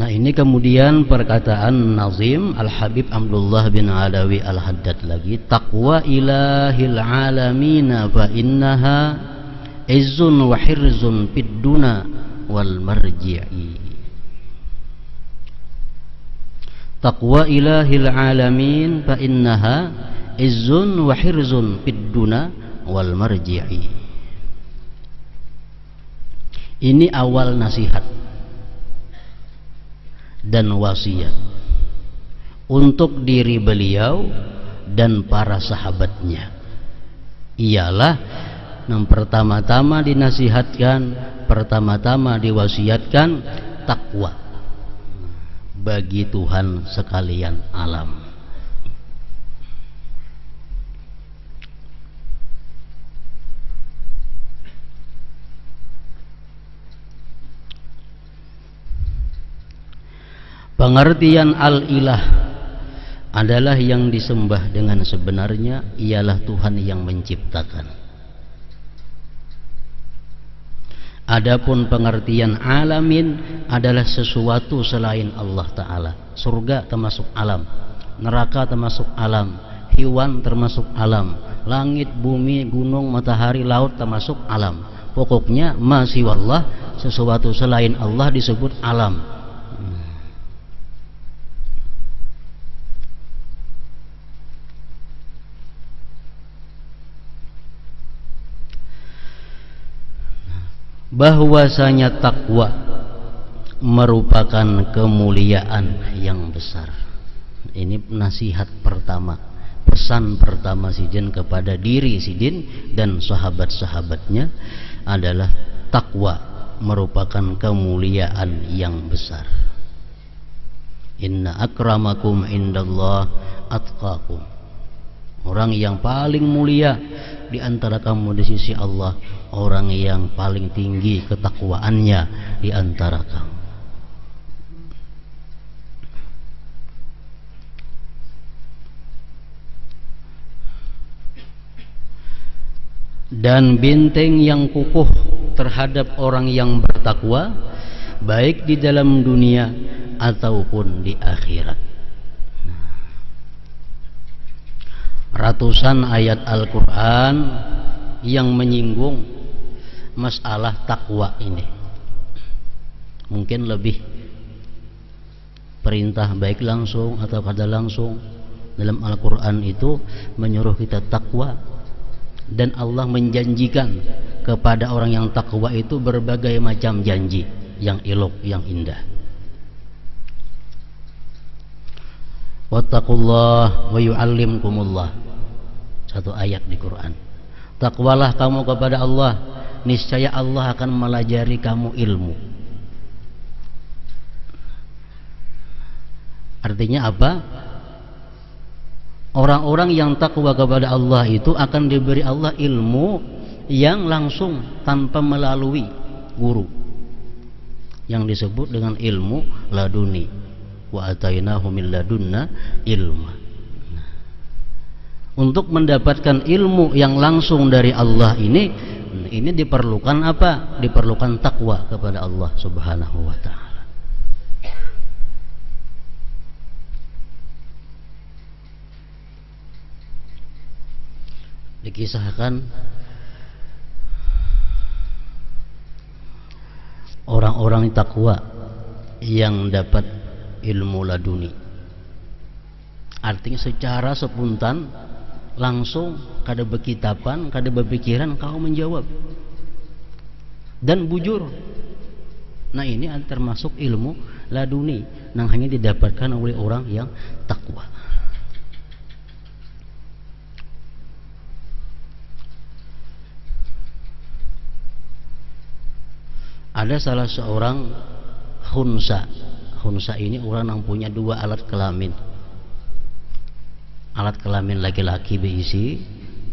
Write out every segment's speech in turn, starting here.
Nah, ini kemudian perkataan Nazim Al-Habib Abdullah bin Alawi Al-Haddad lagi, taqwa ilahil alamina fa innaha izzun wa hirzun fid duna wal marji'i. Taqwa ilahil alamin fa innaha izzun wa hirzun fid duna wal marji'i. Ini awal nasihat dan wasiat untuk diri beliau dan para sahabatnya. Ialah yang pertama-tama dinasihatkan, pertama-tama diwasiatkan takwa bagi Tuhan sekalian alam. Pengertian al-ilah adalah yang disembah dengan sebenarnya ialah Tuhan yang menciptakan. Adapun pengertian alamin adalah sesuatu selain Allah Ta'ala. Surga termasuk alam, neraka termasuk alam, hewan termasuk alam, langit, bumi, gunung, matahari, laut termasuk alam. Pokoknya masih wallah, sesuatu selain Allah disebut alam. Bahwasanya takwa merupakan kemuliaan yang besar. Ini nasihat pertama, pesan pertama Sidin kepada diri Sidin dan sahabat-sahabatnya adalah takwa merupakan kemuliaan yang besar. Inna akramakum indallah atqakum. Orang yang paling mulia di antara kamu di sisi Allah, orang yang paling tinggi ketakwaannya di antara kamu. Dan benteng yang kukuh terhadap orang yang bertakwa, baik di dalam dunia ataupun di akhirat. Ratusan ayat Al-Quran yang menyinggung masalah takwa ini. Mungkin lebih perintah baik langsung atau kada langsung dalam Al-Quran itu menyuruh kita takwa. Dan Allah menjanjikan kepada orang yang takwa itu berbagai macam janji yang elok, yang indah. Wattaqullah wa yu'allimkumullah. Satu ayat di Quran. Takwalah kamu kepada Allah, niscaya Allah akan melajari kamu ilmu. Artinya apa? Orang-orang yang takwa kepada Allah itu akan diberi Allah ilmu yang langsung tanpa melalui guru, yang disebut dengan ilmu laduni. Wa atainahu min ladunna ilma. Untuk mendapatkan ilmu yang langsung dari Allah ini diperlukan apa? Diperlukan takwa kepada Allah Subhanahu wa ta'ala. Dikisahkan orang-orang takwa yang dapat ilmu laduni. Artinya secara spontan, langsung, kada berkitapan, kada berpikiran, kau menjawab dan bujur. Nah, ini termasuk ilmu laduni yang hanya didapatkan oleh orang yang takwa. Ada salah seorang khunsa. Khunsa ini orang yang punya dua alat kelamin. Alat kelamin laki-laki berisi,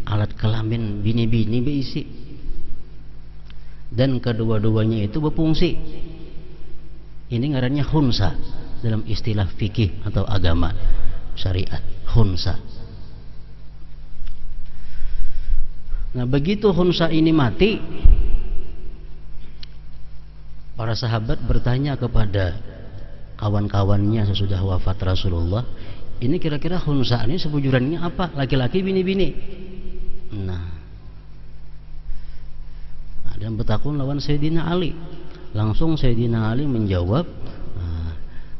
alat kelamin bini-bini berisi, dan kedua-duanya itu berfungsi. Ini ngarannya khunsa dalam istilah fikih atau agama syariat. Khunsa. Nah, begitu khunsa ini mati, para sahabat bertanya kepada kawan-kawannya sesudah wafat Rasulullah. Ini kira-kira khunsa ini sebujurannya apa? Laki-laki bini-bini. Nah, ada yang bertakun lawan Sayyidina Ali. Langsung Sayyidina Ali menjawab,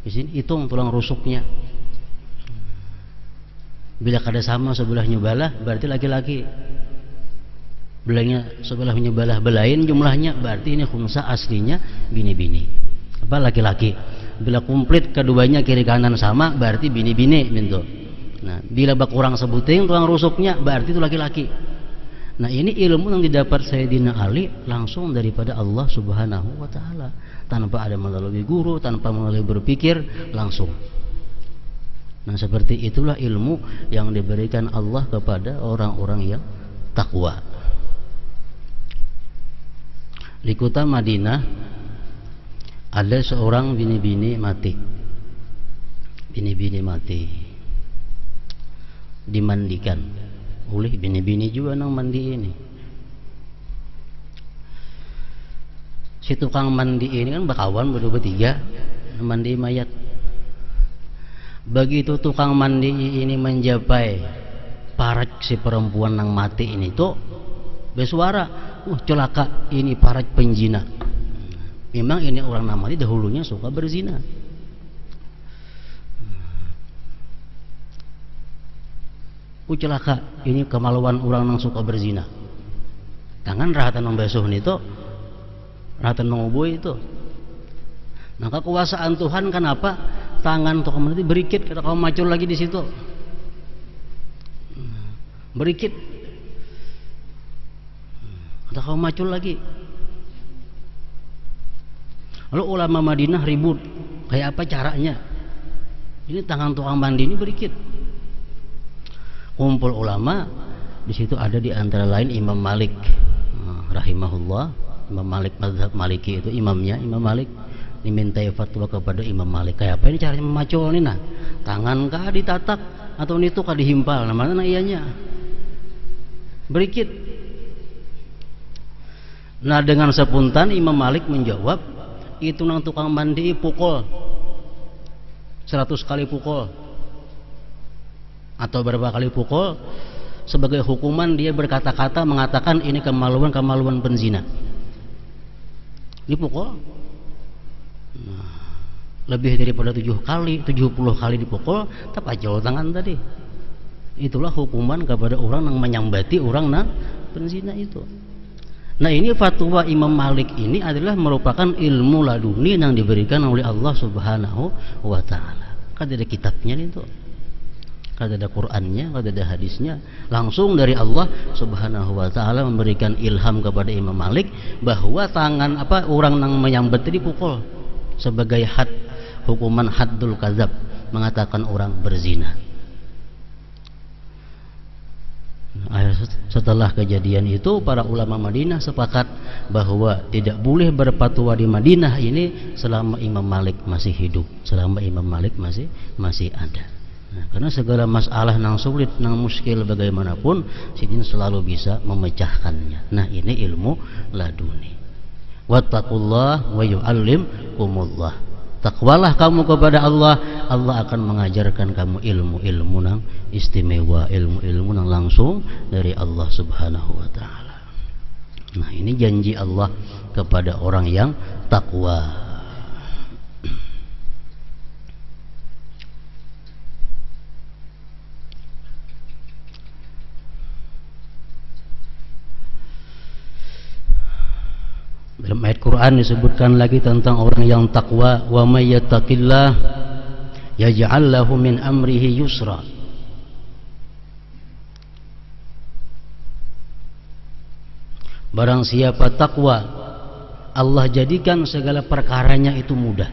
di sini hitung tulang rusuknya. Bila kada sama sebelahnya balah, berarti laki-laki. Belahnya sebelahnya balah belain jumlahnya, berarti ini khunsa aslinya bini-bini. Apa laki-laki. Bila komplit keduanya kiri kanan sama, berarti bini-bini gitu. Nah, bila berkurang sebuting tulang rusuknya, berarti itu laki-laki. Nah, ini ilmu yang didapat Sayyidina Ali langsung daripada Allah Subhanahu wa taala, tanpa ada melalui guru, tanpa melalui berpikir, langsung. Nah, seperti itulah ilmu yang diberikan Allah kepada orang-orang yang takwa. Di kota Madinah ada seorang bini-bini mati. Bini-bini mati dimandikan oleh bini-bini juga nang mandi ini. Si tukang mandi ini kan berkawan berdua bertiga mandi mayat. Begitu tukang mandi ini mencapai parat si perempuan yang mati ini tuh bersuara, celaka, ini parat penjina. Memang ini orang namanya dahulunya suka berzina. Celaka, ini kemaluan orang yang suka berzina. Tangan rahatan membasuh itu, rahatan mengubui itu. Nah, kekuasaan Tuhan kenapa? Tangan untuk nanti berikit, kata kau macul lagi di situ. Berikit. Kata kau macul lagi. Lalu ulama Madinah ribut, kayak apa caranya? Ini tangan tukang mandi ini berikit. Kumpul ulama, di situ ada di antara lain Imam Malik, rahimahullah. Imam Malik mazhab Maliki itu imamnya, Imam Malik. Dimintai fatwa kepada Imam Malik, kayak apa ini caranya memacul ini? Nah, tangan kah ditatak atau itu kah dihimpal? Nah, mana ianya? Berikit. Nah, dengan sepuntan Imam Malik menjawab, itu nang tukang mandi pukul 100 kali pukul atau berapa kali pukul, sebagai hukuman dia berkata-kata mengatakan ini kemaluan penzina. Dipukul. Nah, lebih daripada 70 kali dipukul, tapi aja tangan tadi. Itulah hukuman kepada orang yang menyambati orang yang penzina itu. Nah, ini fatwa Imam Malik ini adalah merupakan ilmu laduni yang diberikan oleh Allah Subhanahu wa taala. Kada ada kitabnya itu. Kada ada Qur'annya, kada ada hadisnya. Langsung dari Allah Subhanahu wa taala memberikan ilham kepada Imam Malik bahwa tangan orang yang menyambat tadi dipukul sebagai hukuman haddul kadzab, mengatakan orang berzina. Setelah kejadian itu, para ulama Madinah sepakat bahwa tidak boleh berfatwa di Madinah ini selama Imam Malik masih hidup, selama Imam Malik masih ada. Nah, karena segala masalah nang sulit, nang muskil bagaimanapun, sidin selalu bisa memecahkannya. Nah, ini ilmu laduni. Wattaqullah wa yu'allimkumullah. Takwalah kamu kepada Allah, Allah akan mengajarkan kamu ilmu-ilmu nang istimewa, ilmu-ilmu nang langsung dari Allah Subhanahu wa taala. Nah, ini janji Allah kepada orang yang takwa. Dalam ayat Quran disebutkan lagi tentang orang yang takwa, wa may yattaqillah yaj'al lahu min amrihi yusra. Barang siapa takwa, Allah jadikan segala perkaranya itu mudah.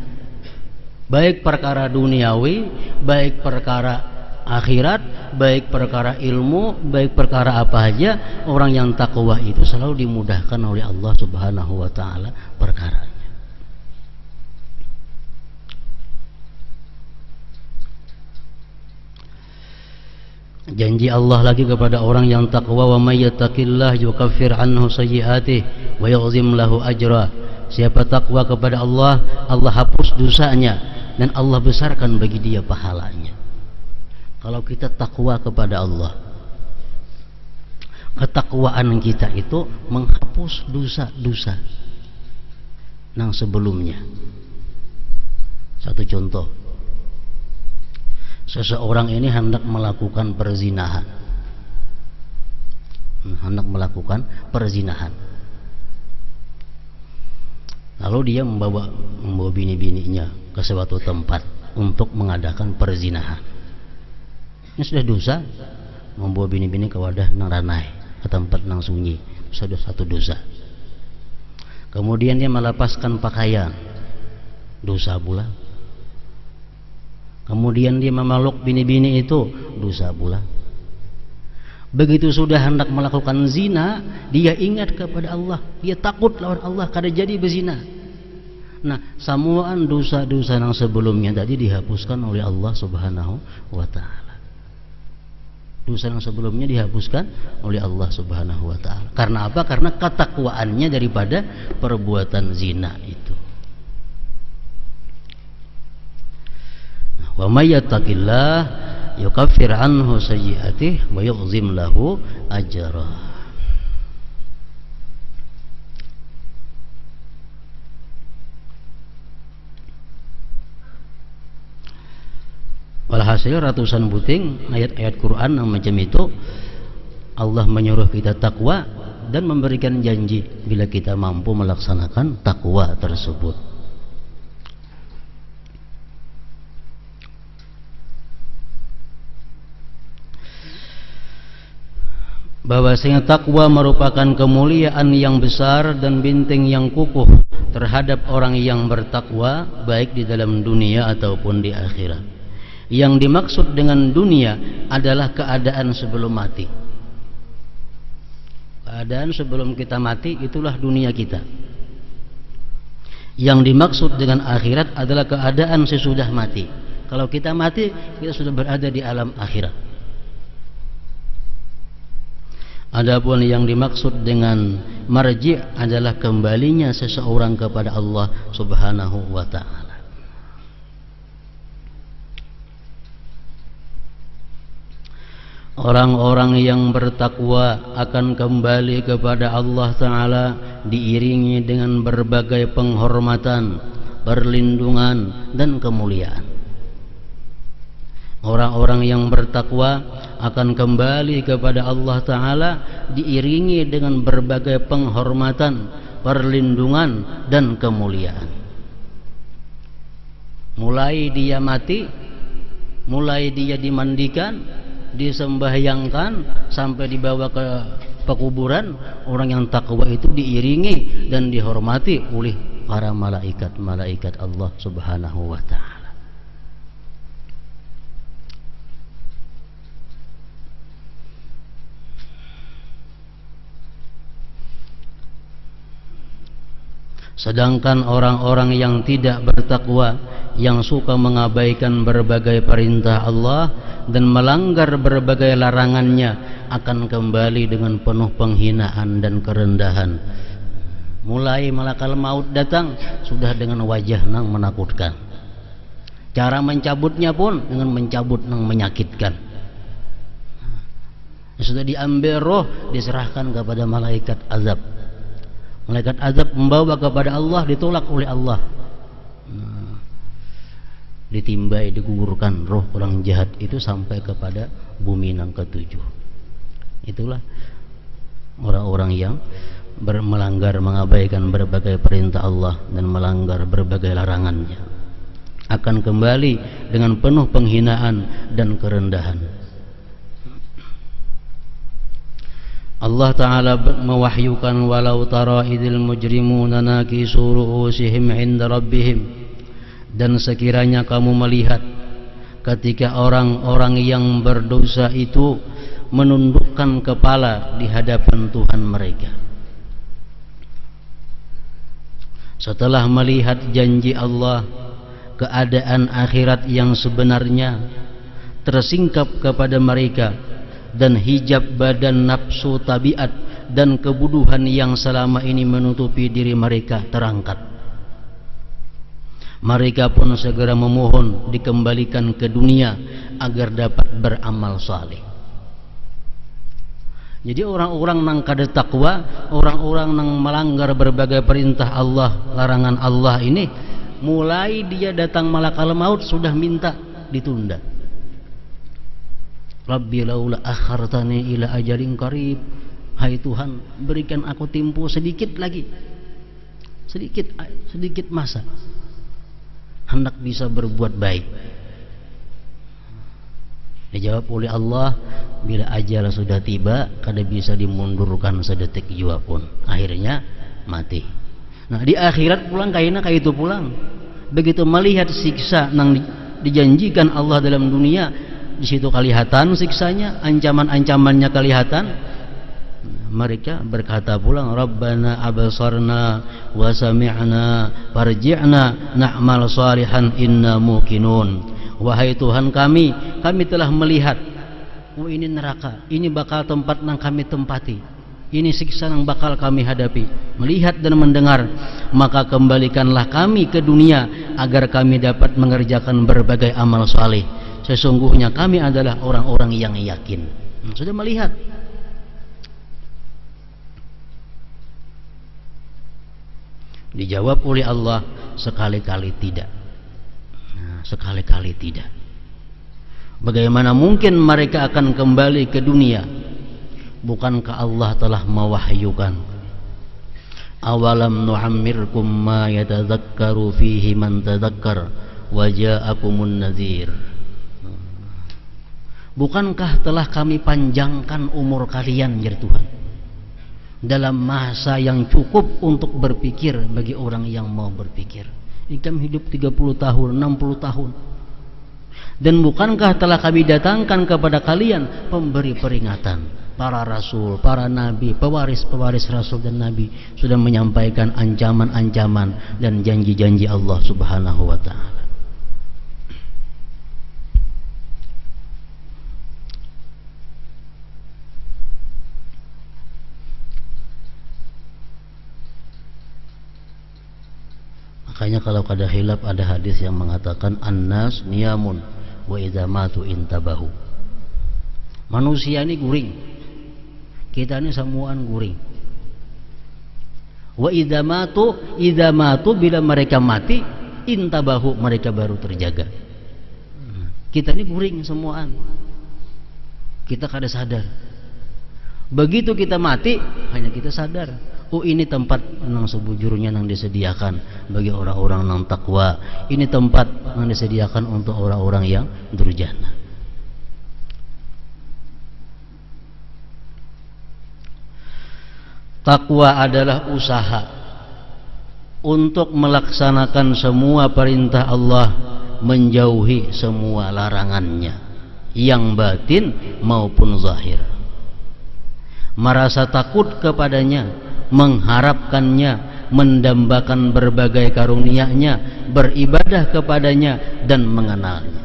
Baik perkara duniawi, baik perkara akhirat, baik perkara ilmu, baik perkara apa aja, orang yang takwa itu selalu dimudahkan oleh Allah Subhanahu wa taala perkaranya. Janji Allah lagi kepada orang yang takwa, wa may yattaqillah yukaffir anhu sayyi'atihi wa yu'zim lahu ajra. Siapa takwa kepada Allah, Allah hapus dosanya dan Allah besarkan bagi dia pahalanya. Kalau kita takwa kepada Allah, ketakwaan kita itu menghapus dosa-dosa yang sebelumnya. Satu contoh, seseorang ini hendak melakukan perzinahan, lalu dia membawa bini-bininya ke suatu tempat untuk mengadakan perzinahan. Ini sudah dosa, membawa bini-bini ke wadah nang ranai, ke tempat nang sunyi, sudah satu dosa. Kemudian dia melepaskan pakaian, dosa pula. Kemudian dia memeluk bini-bini itu, dosa pula. Begitu sudah hendak melakukan zina, dia ingat kepada Allah, dia takut lawan Allah kada jadi berzina. Nah, samuan dosa-dosa yang sebelumnya tadi dihapuskan oleh Allah Subhanahu wa taala. Dosa yang sebelumnya dihapuskan oleh Allah Subhanahu wa taala. Karena apa? Karena ketakwaannya daripada perbuatan zina itu. Wa may yattaqillah yukaffir anhu sayyi'atihi wa yu'zim lahu ajra. Walhasil ratusan buting ayat-ayat Quran yang macam itu, Allah menyuruh kita takwa dan memberikan janji bila kita mampu melaksanakan takwa tersebut. Bahwasanya takwa merupakan kemuliaan yang besar dan benteng yang kukuh terhadap orang yang bertakwa, baik di dalam dunia ataupun di akhirat. Yang dimaksud dengan dunia adalah keadaan sebelum mati. Keadaan sebelum kita mati itulah dunia kita. Yang dimaksud dengan akhirat adalah keadaan sesudah mati. Kalau kita mati, kita sudah berada di alam akhirat. Adapun yang dimaksud dengan marji' adalah kembalinya seseorang kepada Allah Subhanahu wa ta'ala. Orang-orang yang bertakwa akan kembali kepada Allah Ta'ala diiringi dengan berbagai penghormatan, perlindungan, dan kemuliaan. Orang-orang yang bertakwa akan kembali kepada Allah Ta'ala diiringi dengan berbagai penghormatan, perlindungan, dan kemuliaan. Mulai dia mati, mulai dia dimandikan, disembahyangkan, sampai dibawa ke pekuburan, orang yang takwa itu diiringi dan dihormati oleh para malaikat-malaikat Allah Subhanahu wa ta'ala. Sedangkan orang-orang yang tidak bertakwa, yang suka mengabaikan berbagai perintah Allah dan melanggar berbagai larangannya, akan kembali dengan penuh penghinaan dan kerendahan. Mulai malakal maut datang sudah dengan wajah yang menakutkan. Cara mencabutnya pun dengan mencabut yang menyakitkan. Sudah diambil roh, diserahkan kepada malaikat azab. Malaikat azab membawa kepada Allah, ditolak oleh Allah. Ditimbai, digugurkan roh orang jahat itu sampai kepada bumi yang ketujuh. Itulah orang-orang yang melanggar, mengabaikan berbagai perintah Allah dan melanggar berbagai larangannya, akan kembali dengan penuh penghinaan dan kerendahan. Allah Ta'ala mewahyukan, walau tara idil mujrimuna nakisu ru'usihim 'inda rabbihim, dan sekiranya kamu melihat ketika orang-orang yang berdosa itu menundukkan kepala di hadapan Tuhan mereka setelah melihat janji Allah, keadaan akhirat yang sebenarnya tersingkap kepada mereka, dan hijab badan nafsu tabiat dan kebuduhan yang selama ini menutupi diri mereka terangkat. Mereka pun segera memohon dikembalikan ke dunia agar dapat beramal saleh. Jadi orang-orang nang kada takwa, orang-orang nang melanggar berbagai perintah Allah, larangan Allah ini, mulai dia datang malakal maut sudah minta ditunda. Rabbi laula akhartani ila ajalin qarib. Hai Tuhan, berikan aku tempo sedikit lagi. Sedikit masa. Hendak bisa berbuat baik. Dijawab oleh Allah, bila ajal sudah tiba, kada bisa dimundurkan sedetik jua pun. Akhirnya mati. Nah, di akhirat pulang kayaknya kayak itu pulang. Begitu melihat siksa yang dijanjikan Allah dalam dunia, di situ kelihatan siksanya, ancaman-ancamannya kelihatan. Mereka berkata pulang, Rabbana abasarna wa sami'na farji'na na'mal salihan inna muqinun. Wahai Tuhan kami telah melihat, oh ini neraka, ini bakal tempat yang kami tempati, ini siksa yang bakal kami hadapi. Melihat dan mendengar, maka kembalikanlah kami ke dunia agar kami dapat mengerjakan berbagai amal saleh. Sesungguhnya kami adalah orang-orang yang yakin. Sudah melihat. Dijawab oleh Allah, sekali-kali tidak. Sekali-kali tidak. Bagaimana mungkin mereka akan kembali ke dunia? Bukankah Allah telah mewahyukan, awalam nu'ammirkum ma yatadzakkaru fihi man tadzakkar wa ja'akumun nadhir. Bukankah telah kami panjangkan umur kalian, ya Tuhan, dalam masa yang cukup untuk berpikir bagi orang yang mau berpikir. Ikam hidup 30 tahun, 60 tahun. Dan bukankah telah kami datangkan kepada kalian pemberi peringatan, para rasul, para nabi, pewaris-pewaris rasul dan nabi sudah menyampaikan ancaman-ancaman dan janji-janji Allah Subhanahu wa ta'ala. Makanya kalau kada hilaf ada hadis yang mengatakan annas niyamun wa idza matu intabahu. Manusia ini guring. Kita ini semuaan guring. Wa idza matu bila mereka mati intabahu, mereka baru terjaga. Kita ini guring semuaan. Kita kada sadar. Begitu kita mati hanya kita sadar. Oh, ini tempat yang sebujurnya yang disediakan bagi orang-orang yang takwa. Ini tempat yang disediakan untuk orang-orang yang durjana. Takwa adalah usaha untuk melaksanakan semua perintah Allah, menjauhi semua larangannya, yang batin maupun zahir. Merasa takut kepadanya, mengharapkannya, mendambakan berbagai karunia-Nya, beribadah kepadanya dan mengenalnya.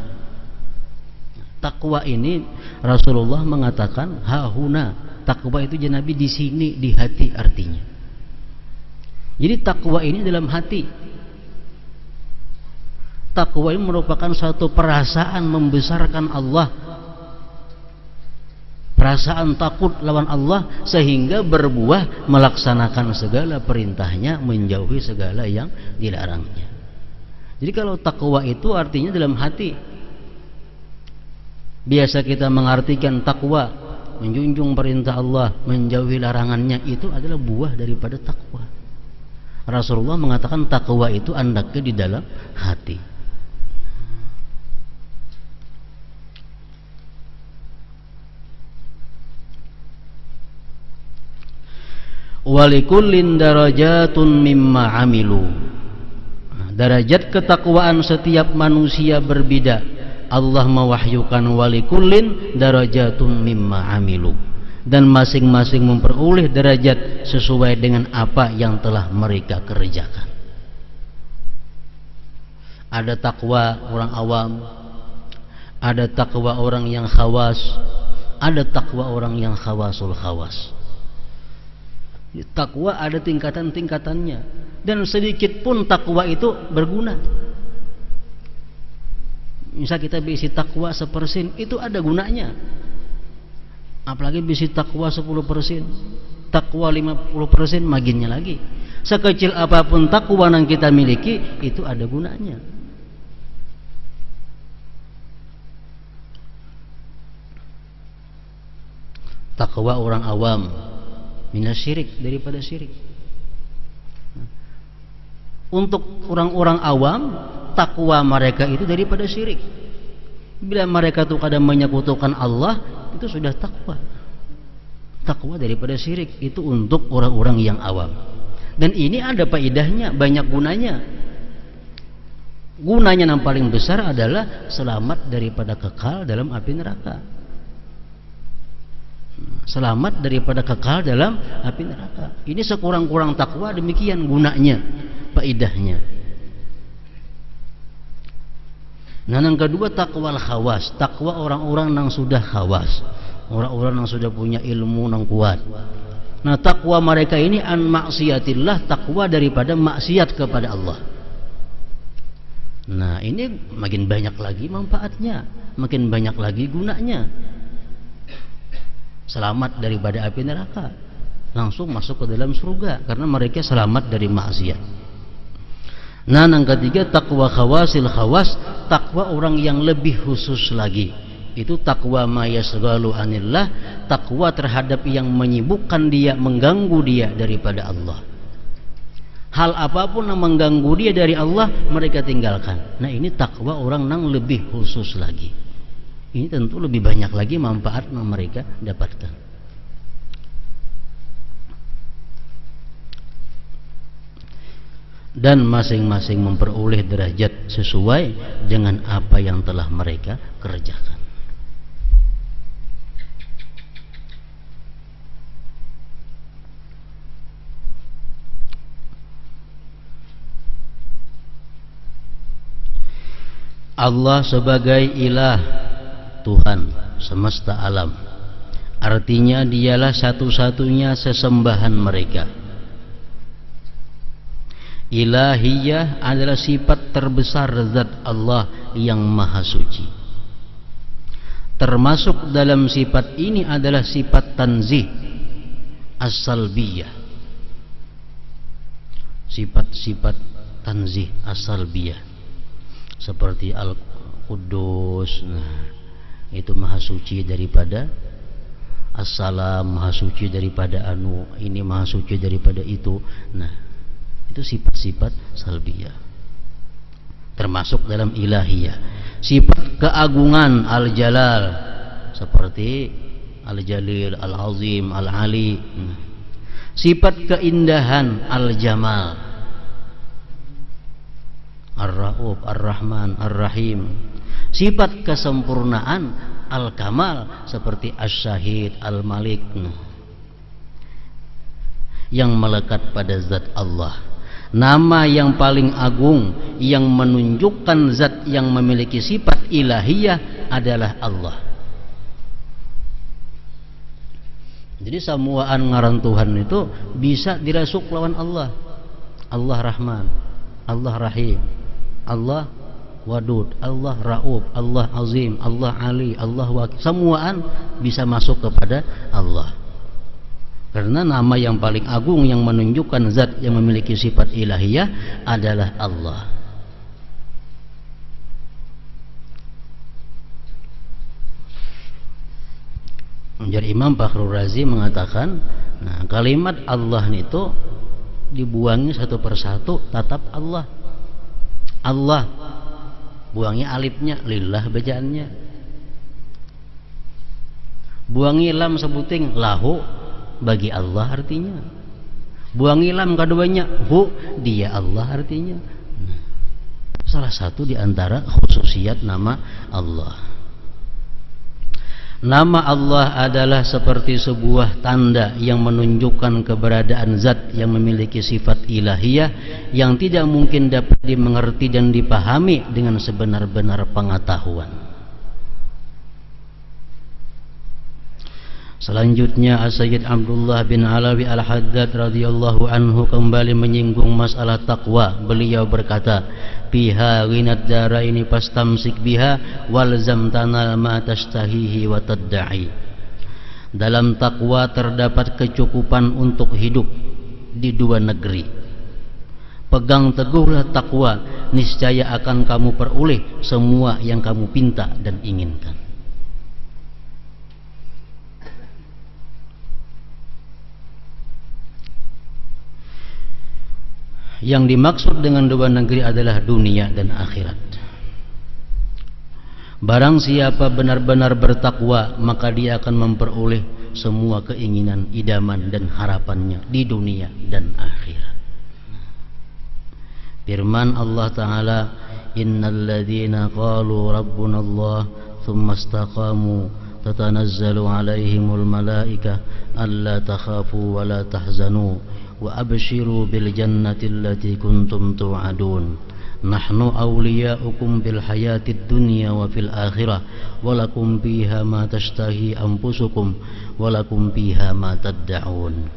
Takwa ini Rasulullah mengatakan hahuna. Takwa itu Nabi di sini, di hati artinya. Jadi takwa ini dalam hati. Takwa ini merupakan suatu perasaan membesarkan Allah, perasaan takut lawan Allah, sehingga berbuah melaksanakan segala perintahnya, menjauhi segala yang dilarangnya. Jadi kalau takwa itu artinya dalam hati. Biasa kita mengartikan takwa, menjunjung perintah Allah, menjauhi larangannya, itu adalah buah daripada takwa. Rasulullah mengatakan takwa itu andaknya di dalam hati. Walikullin darajatun mimma amilu. Derajat ketakwaan setiap manusia berbeda. Allah mewahyukan walikullin darajatun mimma amilu, dan masing-masing memperoleh derajat sesuai dengan apa yang telah mereka kerjakan. Ada takwa orang awam, ada takwa orang yang khawas, ada takwa orang yang khawasul khawas. Takwa ada tingkatan-tingkatannya, dan sedikit pun takwa itu berguna. Misal kita berisi takwa 1%, itu ada gunanya. Apalagi berisi takwa 10%, takwa 50%, maginnya lagi. Sekecil apapun takwa yang kita miliki, itu ada gunanya. Takwa orang awam minas syirik, daripada syirik. Untuk orang-orang awam, takwa mereka itu daripada syirik. Bila mereka itu kadang menyekutukan Allah, itu sudah takwa. Takwa daripada syirik itu untuk orang-orang yang awam. Dan ini ada faedahnya, banyak gunanya. Gunanya yang paling besar adalah selamat daripada kekal dalam api neraka. Selamat daripada kekal dalam api neraka. Ini sekurang-kurang takwa, demikian gunanya, faedahnya. Nah, yang kedua takwa al-khawas, takwa orang-orang yang sudah khawas, orang-orang yang sudah punya ilmu yang kuat. Nah, takwa mereka ini an maksiatillah, takwa daripada maksiat kepada Allah. Nah, ini makin banyak lagi manfaatnya, makin banyak lagi gunanya. Selamat daripada api neraka, langsung masuk ke dalam surga karena mereka selamat dari maksiat. Nah, yang ketiga takwa khawasil khawas, takwa orang yang lebih khusus lagi. Itu takwa ma yasghalu anillah, takwa terhadap yang menyibukkan dia, mengganggu dia daripada Allah. Hal apapun yang mengganggu dia dari Allah, mereka tinggalkan. Nah, ini takwa orang yang lebih khusus lagi. Ini tentu lebih banyak lagi manfaat yang mereka dapatkan. Dan masing-masing memperoleh derajat sesuai dengan apa yang telah mereka kerjakan. Allah sebagai ilah, Tuhan semesta alam, artinya dialah satu-satunya sesembahan mereka. Ilahiyah adalah sifat terbesar zat Allah yang maha suci. Termasuk dalam sifat ini adalah sifat tanzih as-salbiyah, sifat-sifat tanzih as-salbiyah, seperti Al-Quddus. Nah, itu maha suci daripada as-salam, maha suci daripada ini maha suci daripada itu. Nah, itu sifat-sifat salbiyah, termasuk dalam ilahiyah. Sifat keagungan al-jalal, seperti al-jalil, al-azim, al-ali. Sifat keindahan al-jamal, ar-ra'uf, ar-rahman, ar-rahim. Sifat kesempurnaan al-kamal, seperti as-syahid, al-malik, yang melekat pada zat Allah. Nama yang paling agung yang menunjukkan zat yang memiliki sifat ilahiyah adalah Allah. Jadi samuaan ngaran Tuhan itu bisa dirasuk lawan Allah. Allah Rahman, Allah Rahim, Allah Wadud, Allah Rauf, Allah Azim, Allah Ali, Allah Wakil. Samuaan bisa masuk kepada Allah. Karena nama yang paling agung yang menunjukkan zat yang memiliki sifat ilahiyah adalah Allah. Jadi Imam Fakhrul Razi mengatakan, nah, kalimat Allah itu dibuangi satu persatu, tatap Allah. Allah, buangi alifnya, lillah bacaannya. Buangi lam sebuting, lahu, bagi Allah artinya. Buangi lam keduanya, hu, dia Allah artinya. Salah satu di antara khususiat nama Allah. Nama Allah adalah seperti sebuah tanda yang menunjukkan keberadaan zat yang memiliki sifat ilahiyah yang tidak mungkin dapat dimengerti dan dipahami dengan sebenar-benar pengetahuan. Selanjutnya As-Sayyid Abdullah bin Alawi Al-Haddad radhiyallahu anhu kembali menyinggung masalah takwa. Beliau berkata, "Biha ghinad daraini fastamsik biha walzam tanal ma tashtahihi wa tadda'i." Dalam takwa terdapat kecukupan untuk hidup di dua negeri. Pegang teguhlah takwa, niscaya akan kamu peroleh semua yang kamu pinta dan inginkan. Yang dimaksud dengan dua negeri adalah dunia dan akhirat. Barang siapa benar-benar bertakwa, maka dia akan memperoleh semua keinginan, idaman dan harapannya di dunia dan akhirat. Firman Allah Ta'ala, "Innal ladzina qalu rabbuna Allah thumma istaqamu tatanazzalu alaihimul malaika alla takhafu wa la tahzanu wa abshiru bil jannati allati kuntum tu'adun nahnu awliya'ukum bil hayatid dunya wa fil akhirah wa lakum fiha ma tashtahi anfusukum wa lakum fiha ma tad'un."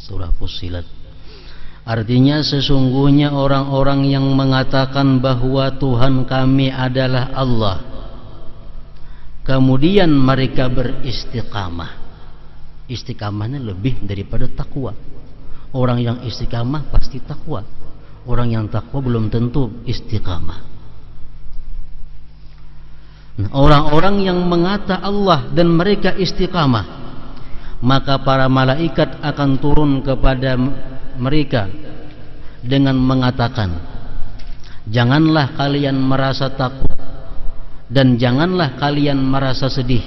Surah Fussilat. Artinya sesungguhnya orang-orang yang mengatakan bahwa Tuhan kami adalah Allah, kemudian mereka beristiqamah. Istiqamahnya lebih daripada takwa. Orang yang istiqamah pasti takwa. Orang yang takwa belum tentu istiqamah. Nah, orang-orang yang mengata Allah dan mereka istiqamah, maka para malaikat akan turun kepada mereka dengan mengatakan, "Janganlah kalian merasa takut dan janganlah kalian merasa sedih,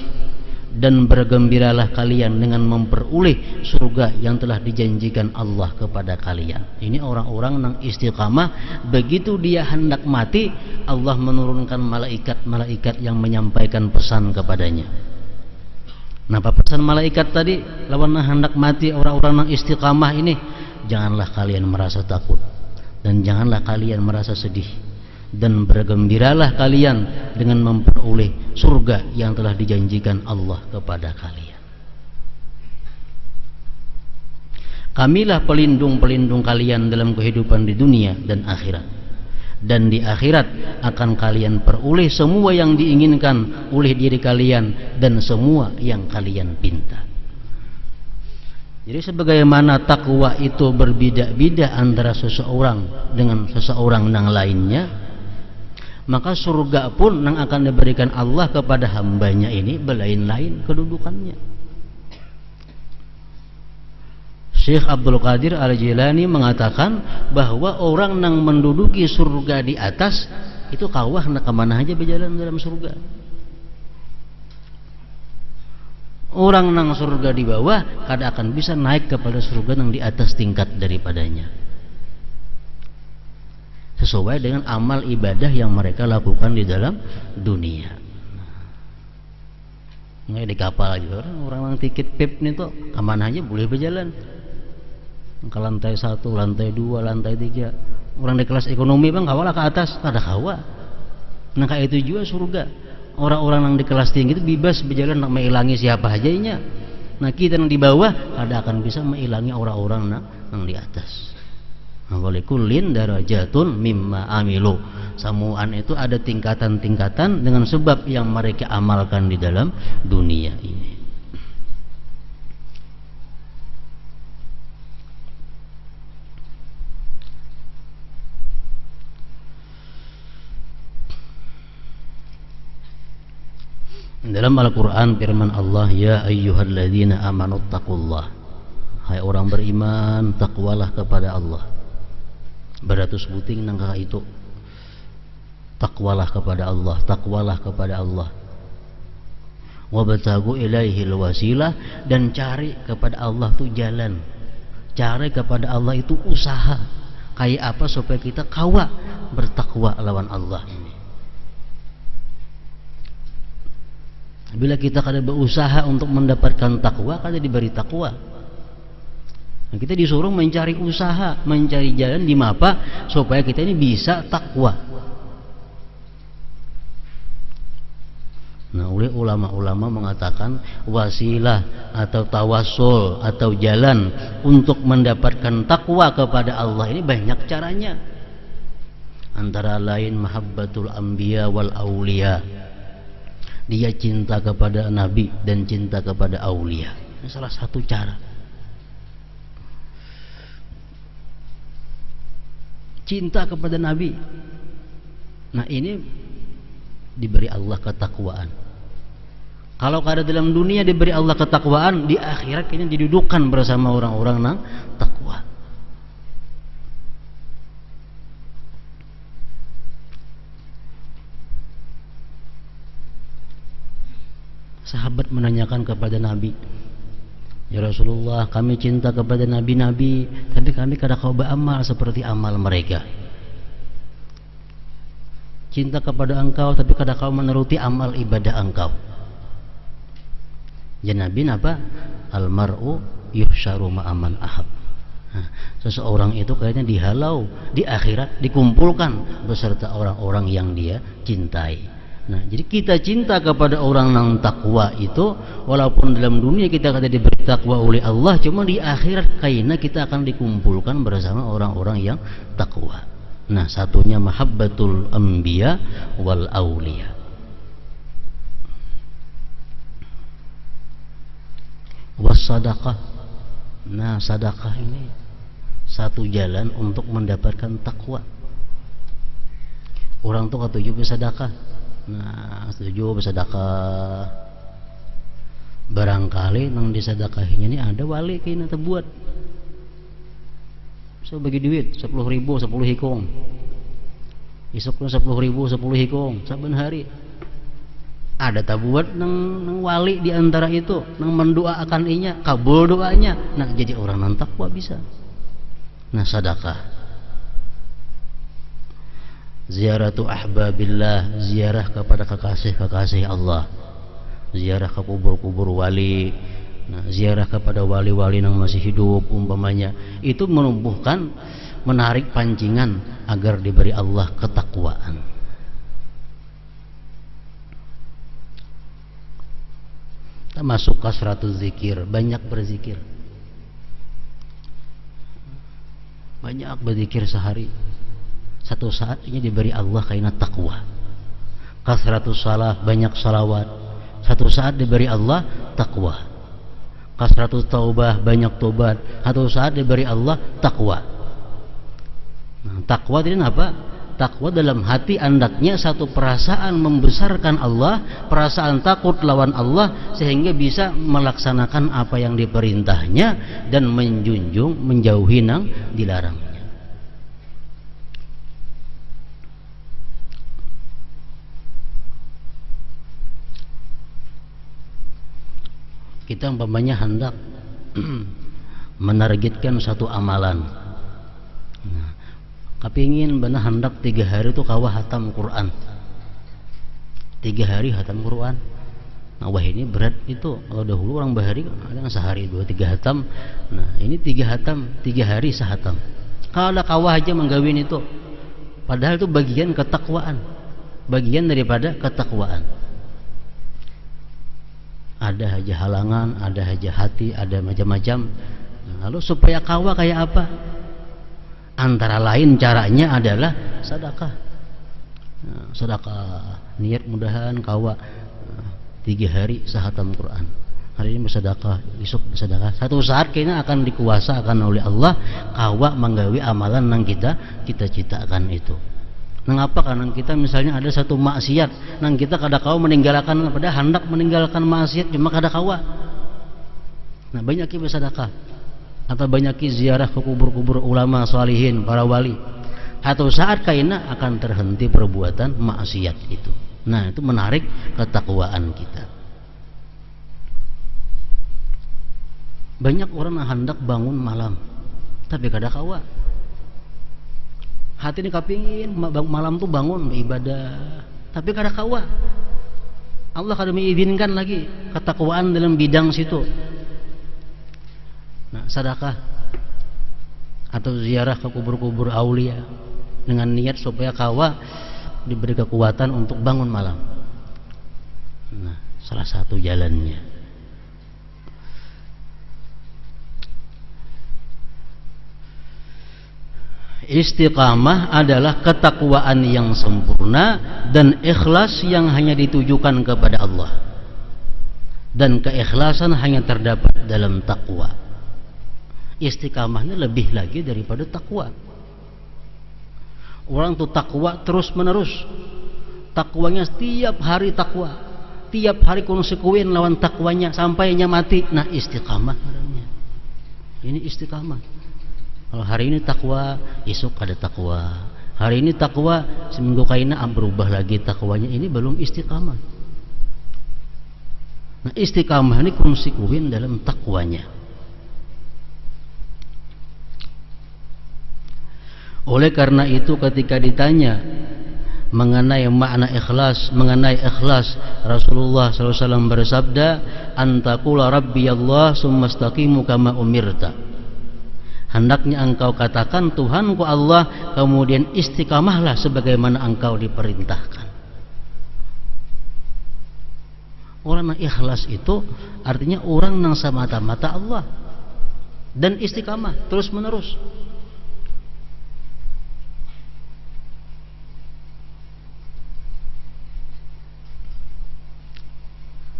dan bergembiralah kalian dengan memperoleh surga yang telah dijanjikan Allah kepada kalian." Ini orang-orang yang istiqamah. Begitu dia hendak mati, Allah menurunkan malaikat-malaikat yang menyampaikan pesan kepadanya. Napa pesan malaikat tadi? Lawan hendak mati orang-orang yang istiqamah ini, janganlah kalian merasa takut dan janganlah kalian merasa sedih, dan bergembiralah kalian dengan memperoleh surga yang telah dijanjikan Allah kepada kalian. Kamilah pelindung-pelindung kalian dalam kehidupan di dunia dan akhirat, dan di akhirat akan kalian peroleh semua yang diinginkan oleh diri kalian dan semua yang kalian pinta. Jadi sebagaimana takwa itu berbeda-beda antara seseorang dengan seseorang yang lainnya, maka surga pun yang akan diberikan Allah kepada hambanya ini berlain-lain kedudukannya. Syekh Abdul Qadir Al-Jilani mengatakan bahwa orang yang menduduki surga di atas itu kawah nak kemana aja berjalan dalam surga. Orang yang surga di bawah kada akan bisa naik kepada surga yang di atas tingkat daripadanya, sesuai dengan amal ibadah yang mereka lakukan di dalam dunia. Nggak di kapal aja orang yang tiket pip nih tuh kemana aja boleh berjalan, ke lantai 1, lantai 2, lantai 3. Orang di kelas ekonomi bang kawalah ke atas, kada kawa. Nah kayak itu juga surga. Orang-orang yang di kelas tinggi itu bebas berjalan nak mengilangi siapa ajanya. Nah kita yang di bawah kada akan bisa mengilangi orang-orang yang di atas. Walikulin darajatun mimma amilu. Samuan itu ada tingkatan-tingkatan dengan sebab yang mereka amalkan di dalam dunia ini. Dalam Al-Quran firman Allah, "Ya ayyuhalladzina amanu taqullah." Hai orang beriman, takwalah kepada Allah. Beratus buting nangka itu. Takwalah kepada Allah, takwalah kepada Allah. Wabtagu ilaihil wasilah, dan cari kepada Allah itu jalan. Cari kepada Allah itu usaha. Kayak apa supaya kita kawa bertakwa lawan Allah ini. Bila kita kada berusaha untuk mendapatkan takwa, kada diberi takwa. Nah, kita disuruh mencari usaha, mencari jalan di mapa supaya kita ini bisa takwa. Nah, oleh ulama-ulama mengatakan wasilah atau tawasul atau jalan untuk mendapatkan takwa kepada Allah ini banyak caranya. Antara lain mahabbatul anbiya wal aulia. Dia cinta kepada nabi dan cinta kepada aulia. Ini salah satu cara. Cinta kepada nabi. Nah, ini diberi Allah ketakwaan. Kalau kada dalam dunia diberi Allah ketakwaan, di akhirat ini didudukan bersama orang-orang yang takwa. Sahabat menanyakan kepada Nabi, ya Rasulullah, kami cinta kepada nabi-nabi, tapi kami kada kau beramal seperti amal mereka. Cinta kepada engkau tapi kada kau menuruti amal ibadah engkau. Ya Nabi apa? Almar'u yuhsyaru ma'aman ahab. Nah, seseorang itu kayaknya dihalau di akhirat, dikumpulkan beserta orang-orang yang dia cintai. Nah, jadi kita cinta kepada orang yang takwa itu, walaupun dalam dunia kita kada diberi takwa oleh Allah, cuma di akhirat kayaknya kita akan dikumpulkan bersama orang-orang yang takwa. Nah, satunya mahabbatul anbiya wal auliya. Wassadaqah. Nah, sedekah ini satu jalan untuk mendapatkan takwa. Orang tuh ketujuh bersedekah. Nah, setuju bersedekah. Barangkali nang disedekahinya ini ada wali kayaknya terbuat. So bagi duit 10.000 10 hikong. Isuknya 10.000 10 hikong saben hari. Ada tabuat nang wali di antara itu, nang mendoakan inya, kabul doanya. Nah, jadi orang nang takwa bisa. Nah, sedekah. Ziaratu ahbabillah, ziarah kepada kekasih-kekasih Allah. Ziarah ke kubur-kubur wali. Nah, ziarah kepada wali-wali yang masih hidup umpamanya, itu menumbuhkan, menarik pancingan agar diberi Allah ketakwaan. Kita masuk kasratul zikir, banyak berzikir. Banyak berzikir sehari. Satu saat ini diberi Allah kaina takwa. Kasratus salah, banyak salawat. Satu saat diberi Allah takwa. Kasratus taubah, banyak tobat. Satu saat diberi Allah takwa. Nah, takwa itu apa? Takwa dalam hati andaknya satu perasaan membesarkan Allah, perasaan takut lawan Allah, sehingga bisa melaksanakan apa yang diperintahnya dan menjunjung, menjauhi yang dilarangnya. Kita umpamanya hendak menargetkan satu amalan. Nah, kepingin benar hendak 3 hari itu kawah hatam Quran. 3 hari hatam Quran. Nah, wah ini berat itu. Kalau dahulu orang bahari ada sehari 2-3 hatam. Nah, ini 3 hatam, 3 hari sehatam. Kalau ada kawah aja menggawin itu. Padahal itu bagian ketakwaan. Bagian daripada ketakwaan. Ada aja halangan, ada aja hati, ada macam-macam. Lalu supaya kawa kayak apa? Antara lain caranya adalah sedekah. Nah, sedekah, niat mudahan kawa 3 hari sehatam Quran. Hari ini bersedekah, besok bersedekah. Satu saat kayaknya akan dikuasakan oleh Allah kawa menggawi amalan yang kita citakan itu. Mengapa? Karena kita misalnya ada satu maksiat nang kita kada kau meninggalkan, pada hendak meninggalkan maksiat cuma kada kawa. Nah, banyak bersedekah atau banyak ziarah ke kubur-kubur ulama salihin, para wali. Atau saat kaina akan terhenti perbuatan maksiat itu. Nah, itu menarik ketakwaan kita. Banyak orang yang hendak bangun malam tapi kada kawa. Hati ini kepingin malam tuh bangun beribadah, tapi kada kawa. Allah kada mengizinkan lagi ketakwaan dalam bidang situ. Nah, sedekah atau ziarah ke kubur-kubur aulia dengan niat supaya kawa diberi kekuatan untuk bangun malam. Nah, salah satu jalannya. Istiqamah adalah ketakwaan yang sempurna dan ikhlas yang hanya ditujukan kepada Allah. Dan keikhlasan hanya terdapat dalam takwa. Istiqamahnya lebih lagi daripada takwa. Orang tuh takwa terus menerus. Takwanya setiap hari takwa. Tiap hari konsekuen lawan takwanya sampainya mati. Nah, istiqamah namanya. Ini istiqamah. Kalau hari ini takwa, esok ada takwa. Hari ini takwa, seminggu kaina berubah lagi takwanya. Ini belum istiqamah. Nah, istiqamah ini konsekuen dalam takwanya. Oleh karena itu ketika ditanya mengenai makna ikhlas, Rasulullah SAW bersabda, "Antakula Rabbi Allah summa istaqimu kama umirta." Hendaknya engkau katakan Tuhanku Allah, kemudian istiqamahlah sebagaimana engkau diperintahkan. Orang yang ikhlas itu artinya orang yang semata-mata Allah dan istiqamah terus menerus.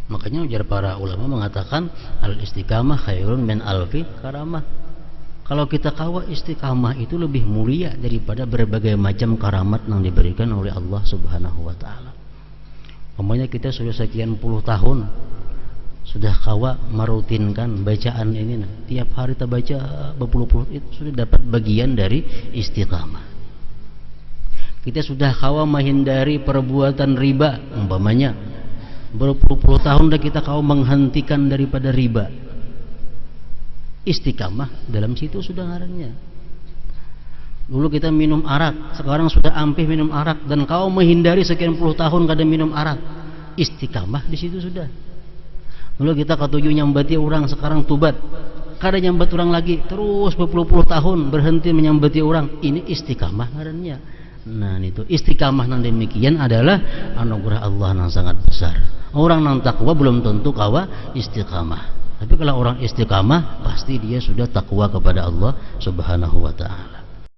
Makanya ujar para ulama mengatakan al-istiqamah khairun min alfi karamah. Kalau kita kawa istiqamah itu lebih mulia daripada berbagai macam karamat yang diberikan oleh Allah Subhanahu wa taala. Umpamanya kita sudah sekian puluh tahun sudah kawa merutinkan bacaan ini, tiap hari kita baca berpuluh-puluh, itu sudah dapat bagian dari istiqamah. Kita sudah kawa menghindari perbuatan riba, umpamanya berpuluh-puluh tahun dah kita kawa menghentikan daripada riba. Istiqamah dalam situ sudah ngarannya. Dulu kita minum arak, sekarang sudah ampih minum arak, dan kau menghindari sekian puluh tahun kada minum arak. Istiqamah di situ sudah. Dulu kita ketujuh nyambati orang, sekarang tubat, kada nyambat orang lagi, terus berpuluh-puluh tahun berhenti menyambati orang. Ini istiqamah ngarannya. Nah, itu istiqamah yang demikian adalah anugerah Allah yang sangat besar. Orang yang takwa belum tentu kawa istiqamah. Tapi kalau orang istiqamah pasti dia sudah takwa kepada Allah Subhanahu wa taala.